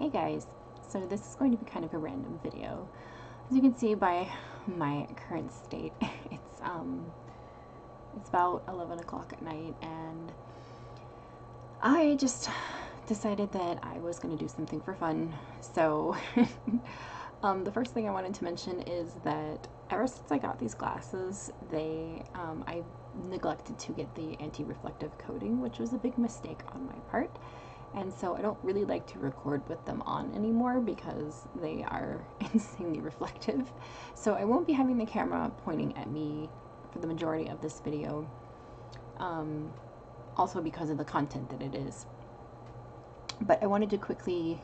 Hey guys, so this is going to be kind of a random video. As you can see by my current state, it's about 11 o'clock at night, and I just decided that I was going to do something for fun. So the first thing I wanted to mention is that ever since I got these glasses, I neglected to get the anti-reflective coating, which was a big mistake on my part. And so I don't really like to record with them on anymore because they are insanely reflective. So I won't be having the camera pointing at me for the majority of this video, also because of the content that it is. But I wanted to quickly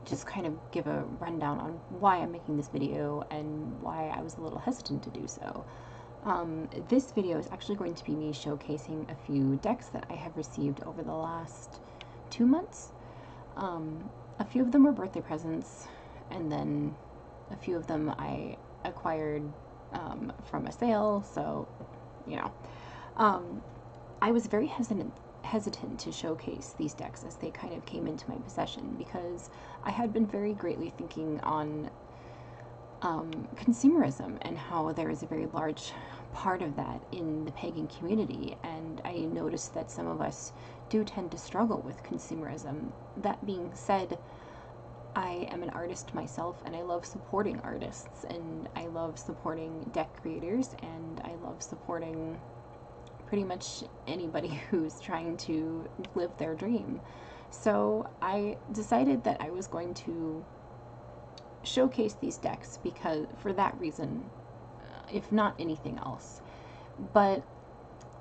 just kind of give a rundown on why I'm making this video and why I was a little hesitant to do so. This video is actually going to be me showcasing a few decks that I have received over the last 2 months. A few of them were birthday presents, and then a few of them I acquired from a sale, so, you know. I was very hesitant to showcase these decks as they kind of came into my possession because I had been very greatly thinking on consumerism and how there is a very large part of that in the pagan community, and I noticed that some of us do tend to struggle with consumerism. That being said, I am an artist myself, and I love supporting artists, and I love supporting deck creators, and I love supporting pretty much anybody who's trying to live their dream. So I decided that I was going to showcase these decks because for that reason, if not anything else. But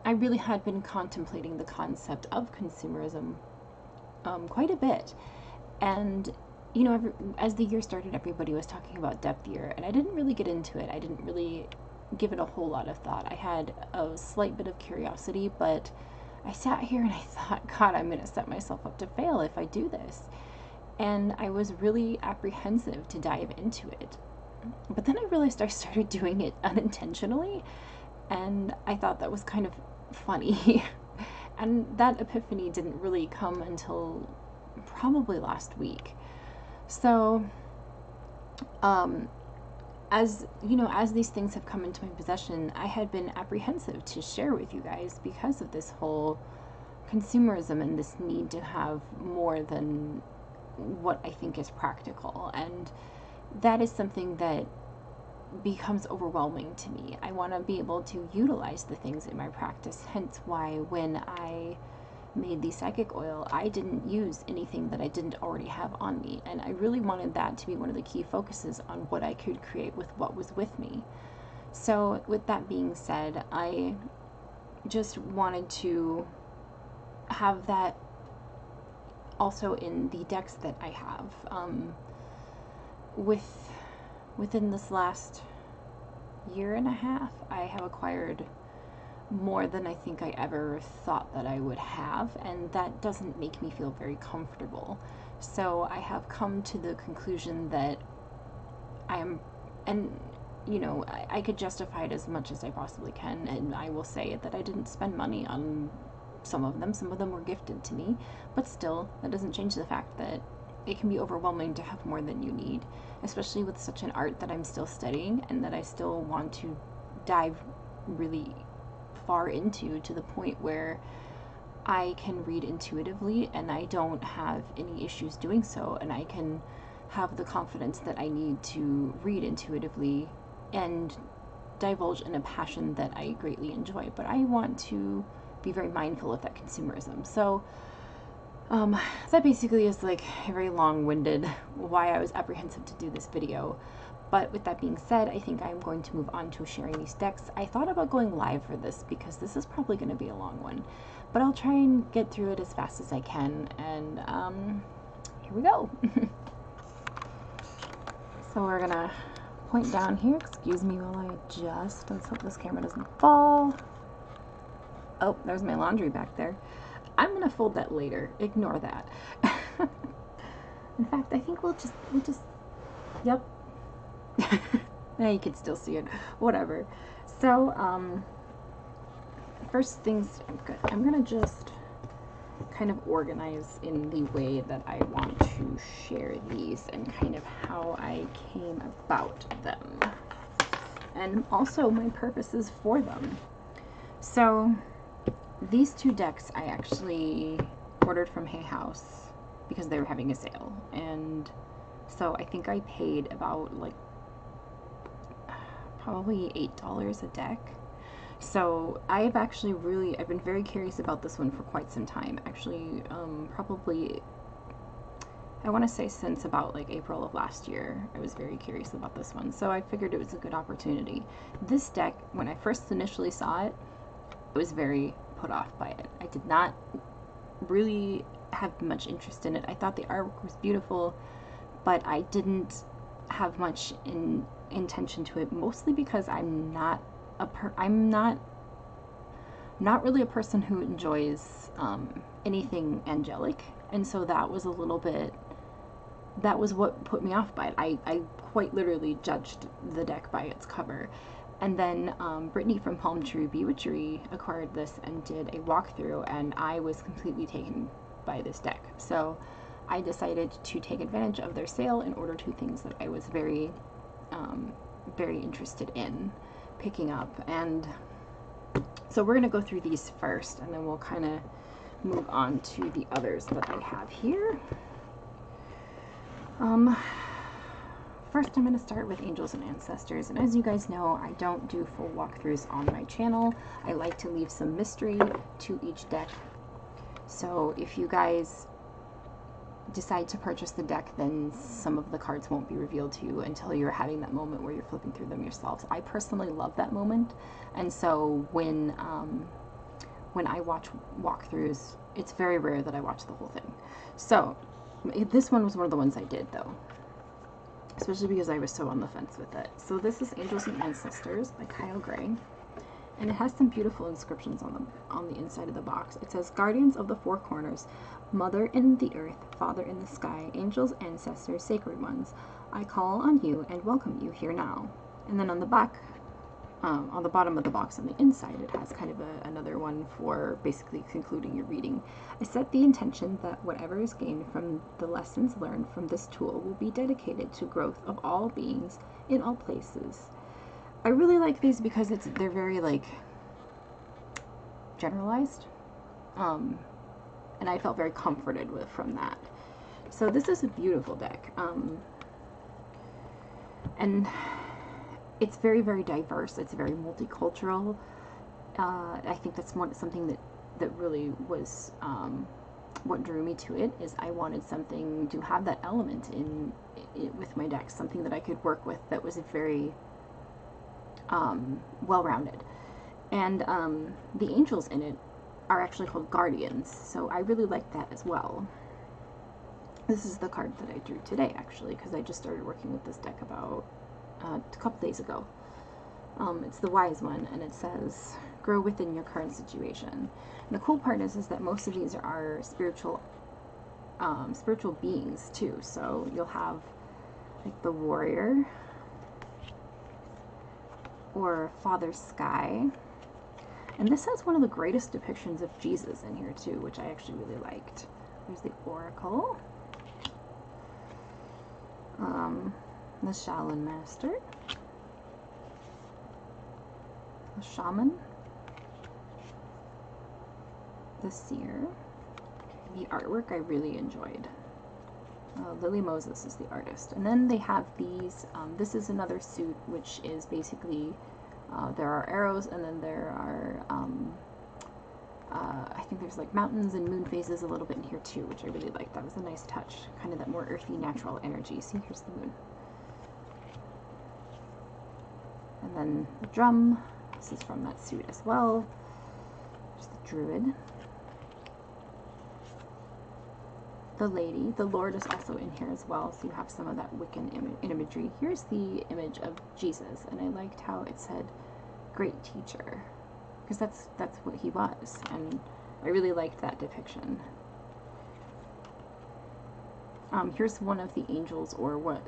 I really had been contemplating the concept of consumerism quite a bit. And, you know, as the year started, everybody was talking about depth year, and I didn't really get into it. I didn't really give it a whole lot of thought. I had a slight bit of curiosity, but I sat here and I thought, God, I'm going to set myself up to fail if I do this. And I was really apprehensive to dive into it. But then I realized I started doing it unintentionally, and I thought that was kind of funny. And that epiphany didn't really come until probably last week. So, as you know, as these things have come into my possession, I had been apprehensive to share with you guys because of this whole consumerism and this need to have more than what I think is practical. And that is something that becomes overwhelming to me. I want to be able to utilize the things in my practice, hence why when I made the psychic oil, I didn't use anything that I didn't already have on me, and I really wanted that to be one of the key focuses on what I could create with what was with me. So with that being said, I just wanted to have that also in the decks that I have. Within this last year and a half, I have acquired more than I think I ever thought that I would have, and that doesn't make me feel very comfortable. So I have come to the conclusion that and you know, I could justify it as much as I possibly can, and I will say that I didn't spend money on some of them were gifted to me, but still, that doesn't change the fact that it can be overwhelming to have more than you need, especially with such an art that I'm still studying and that I still want to dive really far into, to the point where I can read intuitively and I don't have any issues doing so, and I can have the confidence that I need to read intuitively and divulge in a passion that I greatly enjoy. But I want to be very mindful of that consumerism. So that basically is like a very long-winded why I was apprehensive to do this video. But with that being said, I think I'm going to move on to sharing these decks. I thought about going live for this because this is probably going to be a long one, but I'll try and get through it as fast as I can, and here we go. So we're gonna point down here. Excuse me while I adjust. Let's hope this camera doesn't fall. Oh, there's my laundry back there. I'm gonna fold that later. Ignore that. In fact, I think we'll just, yep. Now you can still see it. Whatever. So, first things, I'm gonna just kind of organize in the way that I want to share these and kind of how I came about them, and also my purposes for them. So these two decks I actually ordered from Hay House because they were having a sale, and so I think I paid about like probably $8 a deck. So I've been very curious about this one for quite some time. Actually, probably, I want to say since about like April of last year, I was very curious about this one. So I figured it was a good opportunity. This deck, when I first initially saw it, I was very put off by it. I did not really have much interest in it. I thought the artwork was beautiful, but I didn't have much intention to it, mostly because I'm not really a person who enjoys anything angelic, and so that was what put me off by it. I quite literally judged the deck by its cover. And then Brittany from Palm Tree Bewitchery acquired this and did a walkthrough, and I was completely taken by this deck. So I decided to take advantage of their sale and order two things that I was very interested in picking up. And so we're going to go through these first, and then we'll kind of move on to the others that I have here. First, I'm going to start with Angels and Ancestors, and as you guys know, I don't do full walkthroughs on my channel. I like to leave some mystery to each deck. So if you guys decide to purchase the deck, then some of the cards won't be revealed to you until you're having that moment where you're flipping through them yourselves. I personally love that moment, and so when I watch walkthroughs, it's very rare that I watch the whole thing. So this one was one of the ones I did, though, especially because I was so on the fence with it. So this is Angels and Ancestors by Kyle Gray, and it has some beautiful inscriptions on the inside of the box. It says, "Guardians of the Four Corners, Mother in the earth, Father in the sky, angels, ancestors, sacred ones, I call on you and welcome you here now." And then on the back, on the bottom of the box on the inside, it has kind of another one for basically concluding your reading. "I set the intention that whatever is gained from the lessons learned from this tool will be dedicated to growth of all beings in all places." I really like these because they're very like generalized, and I felt very comforted from that. So this is a beautiful deck, and it's very, very diverse. It's very multicultural. I think that's something that really was what drew me to it. Is I wanted something to have that element in with my deck, something that I could work with that was very well-rounded. And the angels in it are actually called guardians, so I really like that as well. This is the card that I drew today, actually, because I just started working with this deck about a couple days ago. It's the wise one, and it says, "Grow within your current situation." And the cool part is that most of these are spiritual beings too. So you'll have like the warrior, or Father Sky. And this has one of the greatest depictions of Jesus in here too, which I actually really liked. There's the Oracle, the Shaolin Master, the Shaman, the Seer. The artwork I really enjoyed. Lily Moses is the artist. And then they have these, this is another suit, which is basically, there are arrows, and then there are, I think there's like mountains and moon phases a little bit in here too, which I really liked. That was a nice touch, kind of that more earthy, natural energy. See, here's the moon. And then the drum, this is from that suit as well. There's the druid. The lady, the Lord is also in here as well, so you have some of that Wiccan imagery. Here's the image of Jesus, and I liked how it said great teacher, because that's what he was, and I really liked that depiction. Here's one of the angels, or what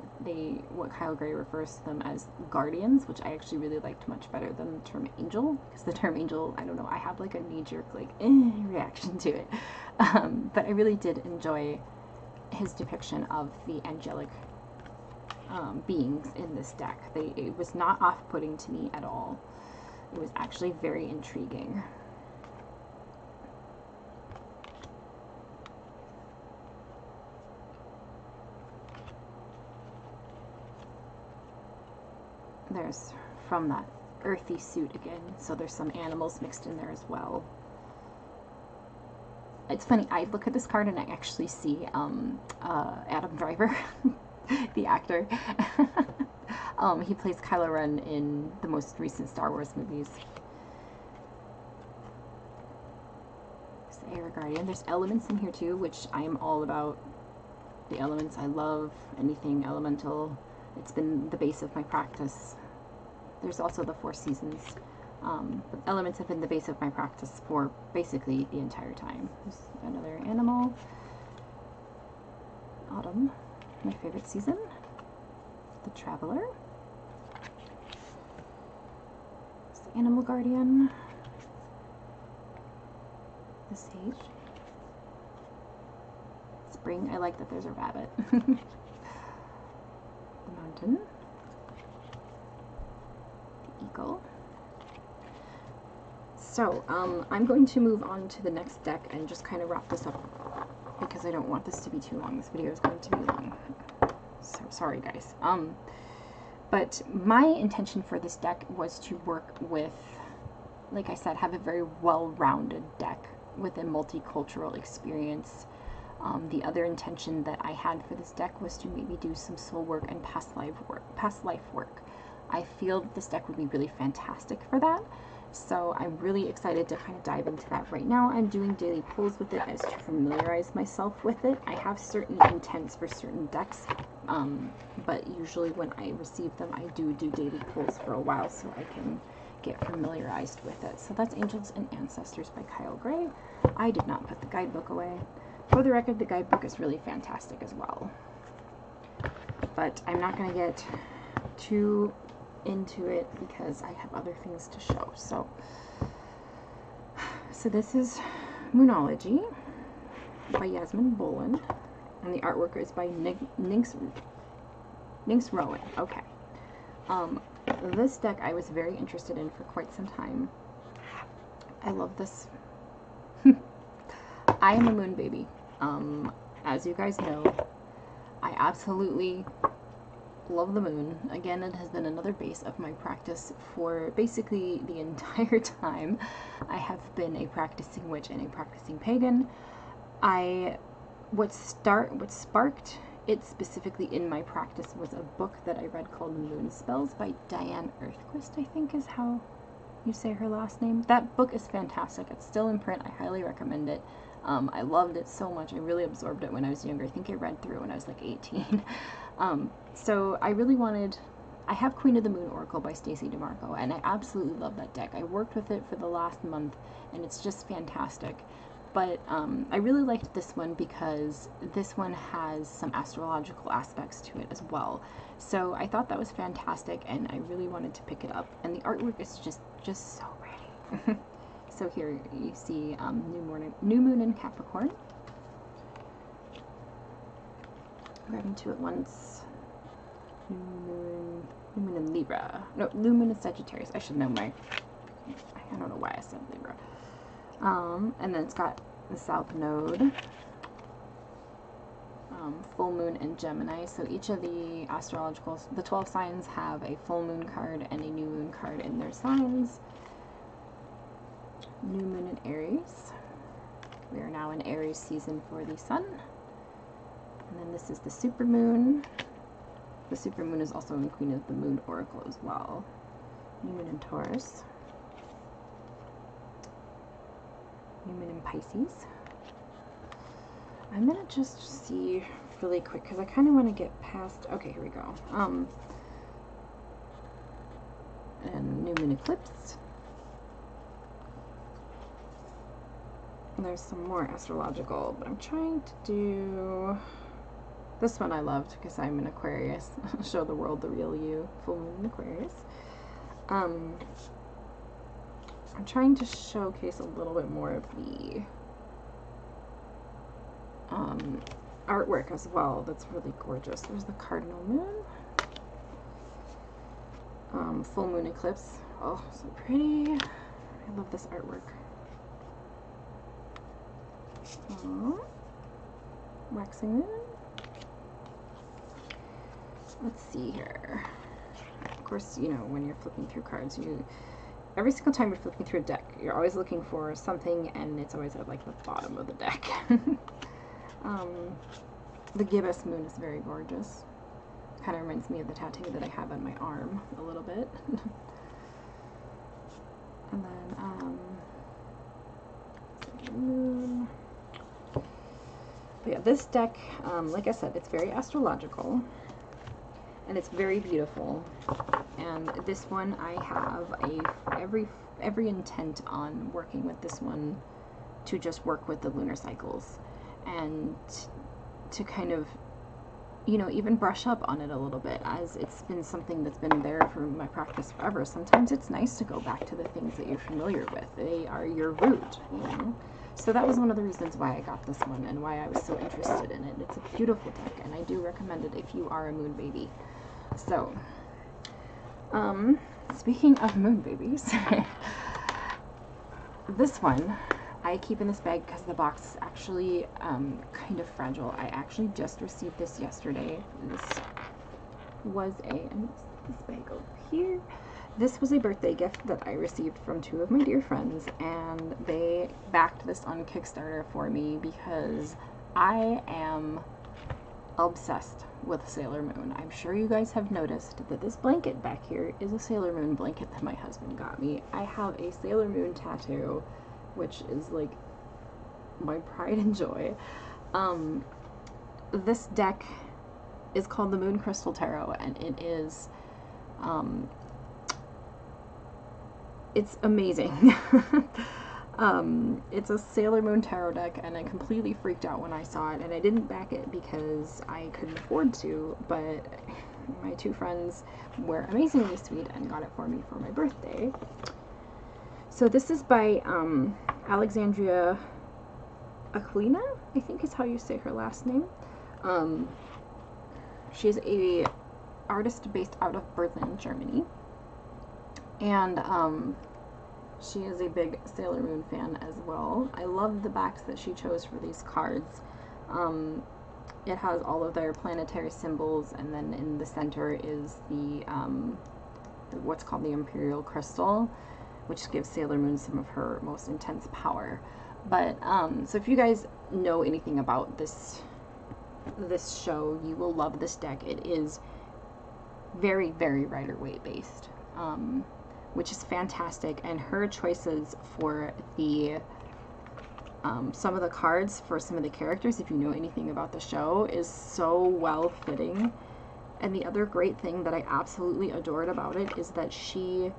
Kyle Gray refers to them as, guardians, which I actually really liked much better than the term angel, because the term angel, I don't know, I have like a knee-jerk like reaction to it. But I really did enjoy his depiction of the angelic beings in this deck. It was not off-putting to me at all. It was actually very intriguing. There's from that earthy suit again, so there's some animals mixed in there as well. It's funny, I look at this card and I actually see Adam Driver, the actor. He plays Kylo Ren in the most recent Star Wars movies. There's the Air Guardian. There's elements in here too, which I am all about. The elements, I love anything elemental. It's been the base of my practice. There's also the 4 seasons. But elements have been the base of my practice for basically the entire time. There's another animal. Autumn, my favorite season. The Traveler. It's the Animal Guardian. The Sage. Spring, I like that there's a rabbit. The Mountain. The Eagle. So, I'm going to move on to the next deck and just kind of wrap this up because I don't want this to be too long. This video is going to be long. So, sorry guys. But my intention for this deck was to work with, like I said, have a very well-rounded deck with a multicultural experience. The other intention that I had for this deck was to maybe do some soul work and past life work. I feel that this deck would be really fantastic for that. So I'm really excited to kind of dive into that right now. I'm doing daily pulls with it as to familiarize myself with it. I have certain intents for certain decks, but usually when I receive them, I do daily pulls for a while so I can get familiarized with it. So that's Angels and Ancestors by Kyle Gray. I did not put the guidebook away. For the record, the guidebook is really fantastic as well. But I'm not going to get too into it because I have other things to show. So this is Moonology by Yasmin Boland, and the artwork is by Nynx Rowan. Okay. This deck I was very interested in for quite some time. I love this. I am a moon baby. As you guys know, I absolutely love the moon. Again, it has been another base of my practice for basically the entire time I have been a practicing witch and a practicing pagan. What sparked it specifically in my practice was a book that I read called Moon Spells by Diane Earthquist, I think is how you say her last name. That book is fantastic. It's still in print. I highly recommend it. I loved it so much. I really absorbed it when I was younger. I think I read through when I was like 18. So I really wanted, I have Queen of the Moon Oracle by Stacey DeMarco, and I absolutely love that deck. I worked with it for the last month, and it's just fantastic. But I really liked this one because this one has some astrological aspects to it as well. So I thought that was fantastic, and I really wanted to pick it up. And the artwork is just so pretty. So here you see New Moon in Capricorn. Grabbing to it once. New Moon in Libra. No, New Moon in Sagittarius. I should know I don't know why I said Libra. And then it's got the South Node, full moon in Gemini. So each of the the 12 signs have a full moon card and a new moon card in their signs. New moon in Aries. We are now in Aries season for the sun. And then this is the super moon. The super moon is also in Queen of the Moon Oracle as well. New moon in Taurus. New moon in Pisces. I'm gonna just see really quick because I kind of want to get past. Okay, here we go. And new moon eclipse. And there's some more astrological, but I'm trying to do This one I loved because I'm an Aquarius. Show the world the real you. Full moon in Aquarius. I'm trying to showcase a little bit more of the artwork as well. That's really gorgeous. There's the cardinal moon. Full moon eclipse. Oh, so pretty. I love this artwork. Waxing moon. Let's see here. Of course, you know, when you're flipping through cards, every single time you're flipping through a deck, you're always looking for something, and it's always at like the bottom of the deck. The gibbous moon is very gorgeous. Kind of reminds me of the tattoo that I have on my arm a little bit. And then moon. But yeah, this deck, like I said, it's very astrological and it's very beautiful. And this one, I have every intent on working with this one to just work with the lunar cycles and to kind of, you know, even brush up on it a little bit, as it's been something that's been there for my practice forever. Sometimes it's nice to go back to the things that you're familiar with. They are your root, you know. So that was one of the reasons why I got this one and why I was so interested in it. It's a beautiful deck, and I do recommend it if you are a moon baby. So, speaking of moon babies, this one I keep in this bag because the box is actually kind of fragile. I actually just received this yesterday. This was this bag over here. This was a birthday gift that I received from two of my dear friends, and they backed this on Kickstarter for me because I am obsessed with Sailor Moon. I'm sure you guys have noticed that this blanket back here is a Sailor Moon blanket that my husband got me. I have a Sailor Moon tattoo, which is like my pride and joy. This deck is called the Moon Crystal Tarot, and it is it's amazing. It's a Sailor Moon tarot deck, and I completely freaked out when I saw it, and I didn't back it because I couldn't afford to, but my two friends were amazingly sweet and got it for me for my birthday. So this is by Alexandria Aquilina, I think is how you say her last name. She's a artist based out of Berlin, Germany. And she is a big Sailor Moon fan as well. I love the backs that she chose for these cards. It has all of their planetary symbols, and then in the center is the what's called the Imperial Crystal, which gives Sailor Moon some of her most intense power. But so if you guys know anything about this show, you will love this deck. It is very, very Rider-Waite based, which is fantastic. And her choices for the some of the cards for some of the characters, if you know anything about the show, is so well fitting. And the other great thing that I absolutely adored about it is that she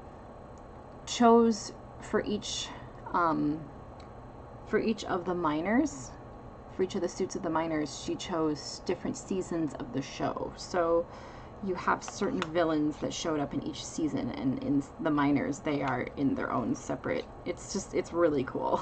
chose for each of the minors, for each of the suits of the minors, she chose different seasons of the show. So you have certain villains that showed up in each season, and in the minors, they are in their own separate. It's really cool.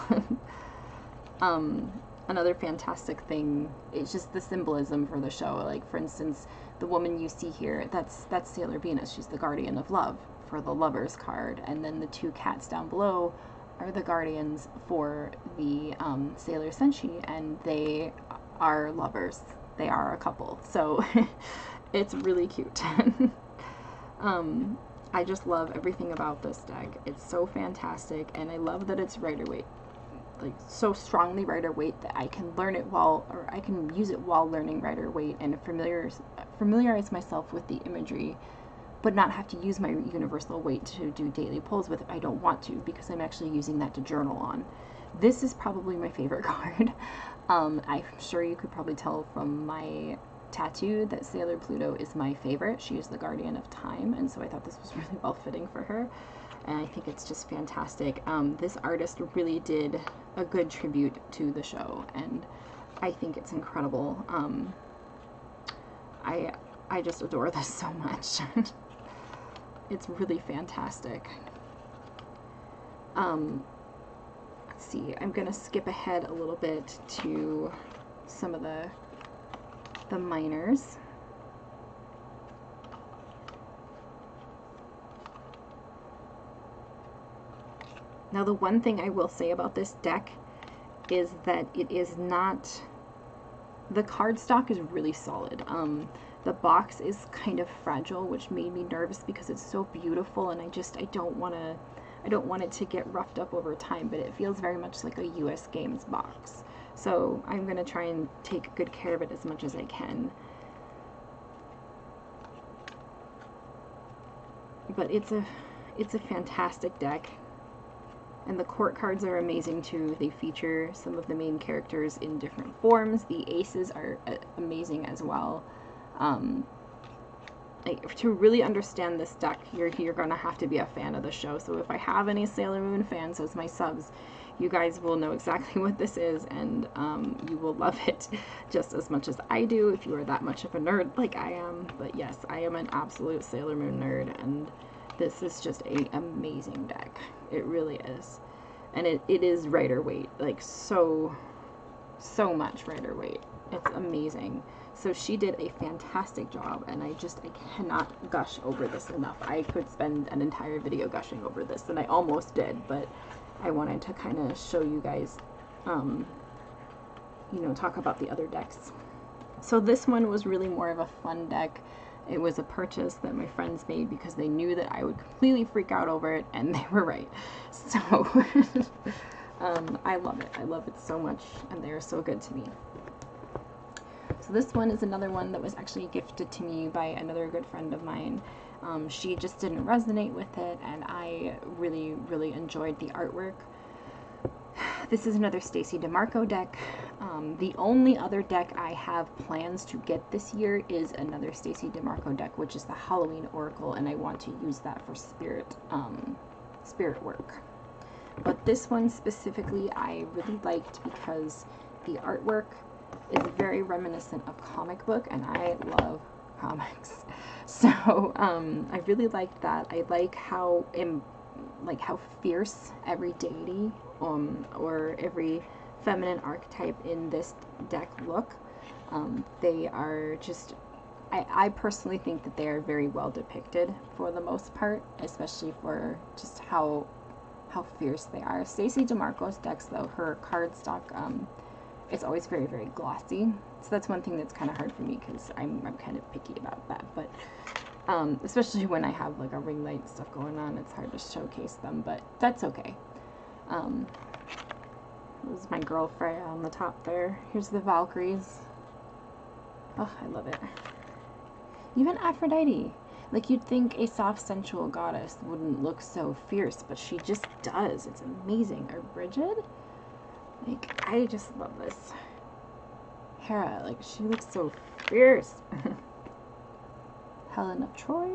Another fantastic thing is just the symbolism for the show. Like, for instance, the woman you see here, that's Sailor Venus. She's the guardian of love for the lovers card, and then the two cats down below are the guardians for the Sailor Senshi, and they are lovers. They are a couple. So it's really cute. I just love everything about this deck. It's so fantastic, and I love that it's Rider-Waite, like so strongly Rider-Waite that I can learn it or I can use it while learning Rider-Waite and familiarize myself with the imagery, but not have to use my universal weight to do daily pulls with if I don't want to, because I'm actually using that to journal on. This is probably my favorite card. I'm sure you could probably tell from my tattoo that Sailor Pluto is my favorite. She is the guardian of time, and so I thought this was really well fitting for her, and I think it's just fantastic. This artist really did a good tribute to the show, and I think it's incredible. I just adore this so much. It's really fantastic. Let's see, I'm gonna skip ahead a little bit to some of the minors. Now the one thing I will say about this deck is that it is not, the cardstock is really solid. The box is kind of fragile, which made me nervous because it's so beautiful, and I don't want it to get roughed up over time, but it feels very much like a US Games box. So I'm going to try and take good care of it as much as I can. But it's a fantastic deck. And the court cards are amazing too. They feature some of the main characters in different forms. The aces are amazing as well. To really understand this deck, you're gonna have to be a fan of the show. So if I have any Sailor Moon fans as my subs, you guys will know exactly what this is, and you will love it just as much as I do if you are that much of a nerd like I am. But yes, I am an absolute Sailor Moon nerd, and this is just an amazing deck. It really is. And it is Rider weight, like so much Rider weight. It's amazing. So she did a fantastic job, and I cannot gush over this enough. I could spend an entire video gushing over this, and I almost did, but I wanted to kind of show you guys, you know, talk about the other decks. So this one was really more of a fun deck. It was a purchase that my friends made because they knew that I would completely freak out over it, and they were right. So I love it. I love it so much, and they are so good to me. So this one is another one that was actually gifted to me by another good friend of mine. She just didn't resonate with it, and I really, really enjoyed the artwork. This is another Stacey DeMarco deck. The only other deck I have plans to get this year is another Stacey DeMarco deck, which is the Halloween Oracle, and I want to use that for spirit work. But this one specifically I really liked because the artwork is very reminiscent of comic book, and I love comics. So I really liked that. I like how fierce every deity or every feminine archetype in this deck look. They are just, I personally think that they are very well depicted for the most part, especially for just how fierce they are. Stacey DeMarco's decks, though, her cardstock, it's always very, very glossy. So that's one thing that's kind of hard for me because I'm kind of picky about that. But especially when I have like a ring light and stuff going on, it's hard to showcase them, but that's okay. This is my girl Freya on the top there. Here's the Valkyries. Oh, I love it. Even Aphrodite. Like, you'd think a soft, sensual goddess wouldn't look so fierce, but she just does. It's amazing. Or Bridget? Like, I just love this. Hera, like, she looks so fierce. Helen of Troy.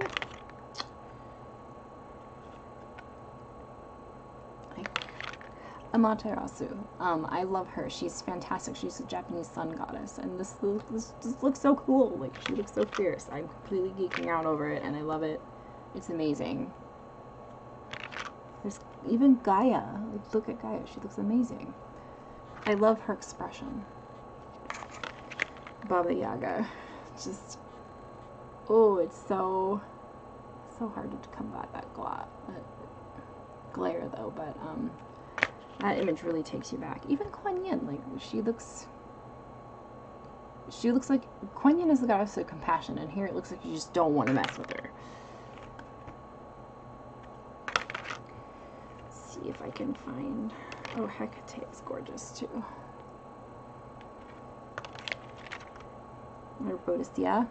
Amaterasu. I love her. She's fantastic. She's a Japanese sun goddess, and this looks so cool. Like, she looks so fierce. I'm completely geeking out over it, and I love it. It's amazing. There's even Gaia. Like, look at Gaia. She looks amazing. I love her expression. Baba Yaga. Just, oh, it's so hard to combat that glare though, but that image really takes you back. Even Kuan Yin, like, she looks like, Kuan Yin is the goddess of compassion, and here it looks like you just don't want to mess with her. Let's see if I can find, oh, Hecate is gorgeous too. Or Bodicea.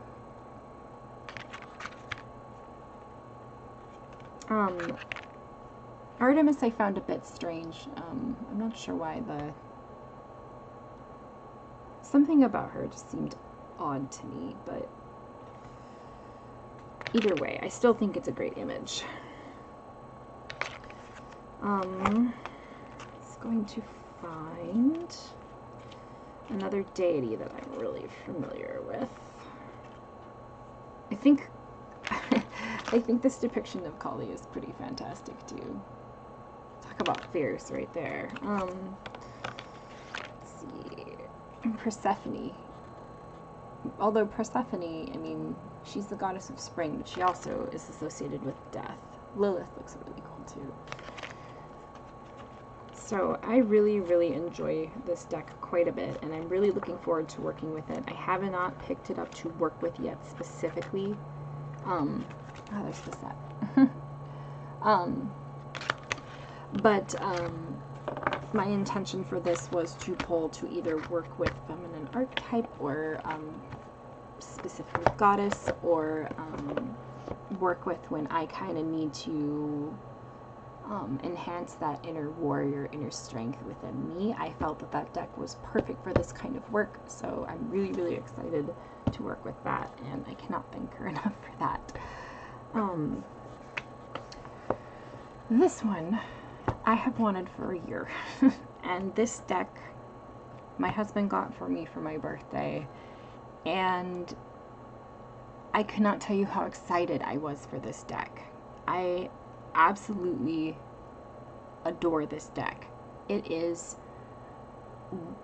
Artemis I found a bit strange. I'm not sure why. Something about her just seemed odd to me, but either way, I still think it's a great image. It's going to find another deity that I'm really familiar with. think I think this depiction of Kali is pretty fantastic too. Talk about fierce right there. Let's see. Persephone. Although Persephone, I mean, she's the goddess of spring, but she also is associated with death. Lilith looks really cool too. So I really, really enjoy this deck quite a bit, and I'm really looking forward to working with it. I have not picked it up to work with yet specifically. Oh, there's the set. But my intention for this was to pull to either work with feminine archetype or specifically goddess, or work with when I kind of need to enhance that inner warrior, inner strength within me. I felt that that deck was perfect for this kind of work, so I'm really, really excited to work with that, and I cannot thank her enough for that. This one I have wanted for a year, and this deck my husband got for me for my birthday, and I cannot tell you how excited I was for this deck. I absolutely adore this deck. It is,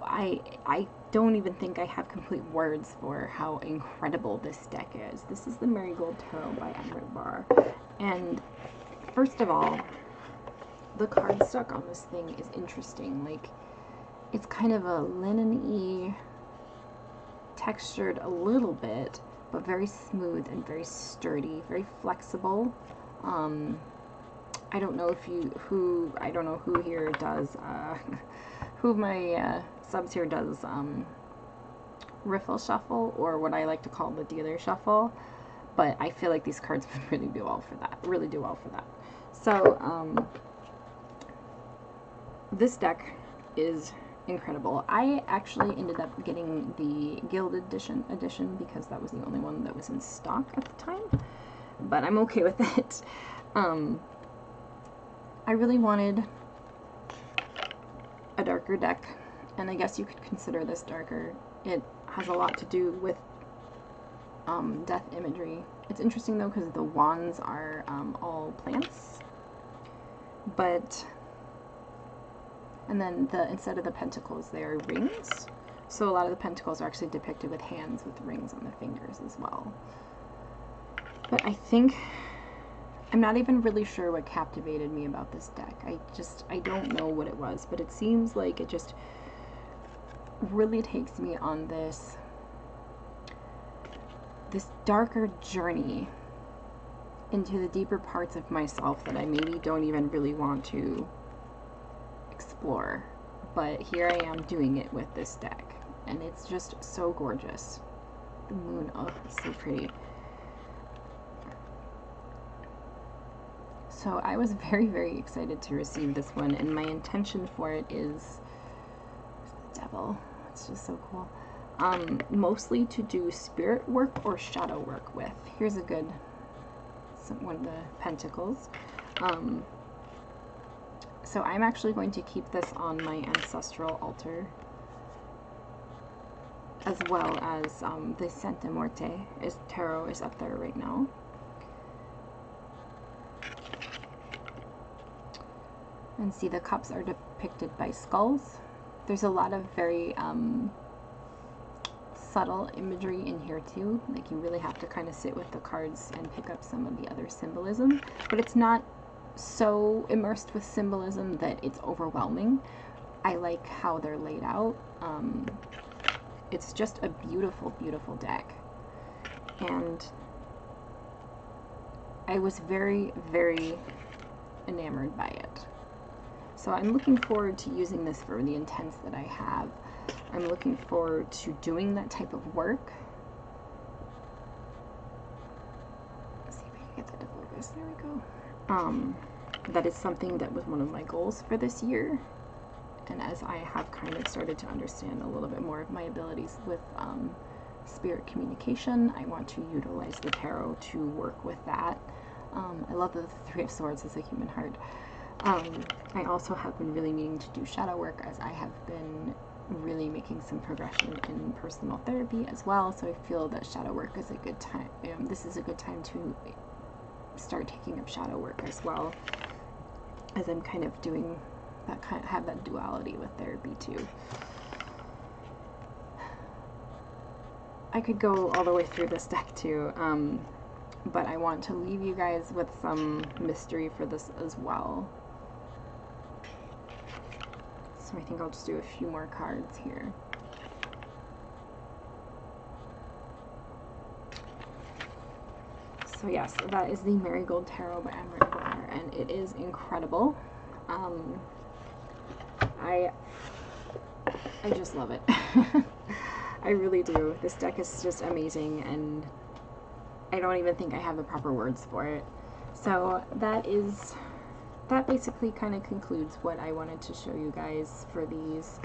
I don't even think I have complete words for how incredible this deck is. This is the Marigold Tarot by Amrit, and first of all, the cardstock on this thing is interesting. Like, it's kind of a linen-y, textured a little bit, but very smooth and very sturdy, very flexible. I don't know if I don't know who here does, who of my subs here does riffle shuffle, or what I like to call the dealer shuffle, but I feel like these cards would really do well for that, So, this deck is incredible. I actually ended up getting the Gilded edition because that was the only one that was in stock at the time, but I'm okay with it. I really wanted a darker deck, and I guess you could consider this darker. It has a lot to do with death imagery. It's interesting though because the wands are all plants, and then instead of the pentacles, they are rings. So a lot of the pentacles are actually depicted with hands with rings on the fingers as well. But I think, I'm not even really sure what captivated me about this deck. I don't know what it was, but it seems like it just really takes me on this darker journey into the deeper parts of myself that I maybe don't even really want to explore. But here I am doing it with this deck, and it's just so gorgeous. The moon, oh, it's so pretty. So I was very, very excited to receive this one, and my intention for it is the devil. It's just so cool. Mostly to do spirit work or shadow work with. Here's a good one of the pentacles. So I'm actually going to keep this on my ancestral altar, as well as the Santa Muerte tarot is up there right now. And see, the cups are depicted by skulls. There's a lot of very subtle imagery in here too. Like, you really have to kind of sit with the cards and pick up some of the other symbolism, but it's not so immersed with symbolism that it's overwhelming. I like how they're laid out. It's just a beautiful, beautiful deck, and I was very, very enamored by it. So I'm looking forward to using this for the intents that I have. I'm looking forward to doing that type of work. Let's see if I can get that to focus. There we go. That is something that was one of my goals for this year. And as I have kind of started to understand a little bit more of my abilities with spirit communication, I want to utilize the tarot to work with that. I love the Three of Swords as a human heart. I also have been really needing to do shadow work, as I have been really making some progression in personal therapy as well, so I feel that shadow work is a good time. This is a good time to start taking up shadow work as well, as I'm kind of doing that, have that duality with therapy too. I could go all the way through this deck too, but I want to leave you guys with some mystery for this as well. So I think I'll just do a few more cards here. So yes, that is the Marigold Tarot by Marigold, and it is incredible. I just love it. I really do. This deck is just amazing, and I don't even think I have the proper words for it. So that basically kind of concludes what I wanted to show you guys for these.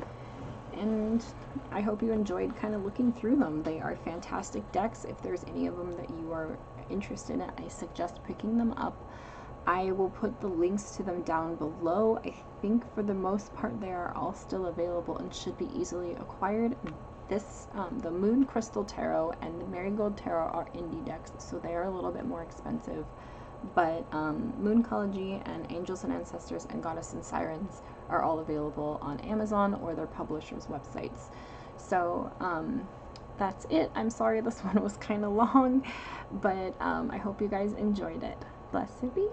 And I hope you enjoyed kind of looking through them. They are fantastic decks. If there's any of them that you are interested in, I suggest picking them up. I will put the links to them down below. I think for the most part they are all still available and should be easily acquired. The Moon Crystal Tarot and the Marigold Tarot are indie decks, so they are a little bit more expensive. But Moonology and Angels and Ancestors and Goddess and Sirens are all available on Amazon or their publishers' websites. So that's it. I'm sorry this one was kind of long, but I hope you guys enjoyed it. Blessed be.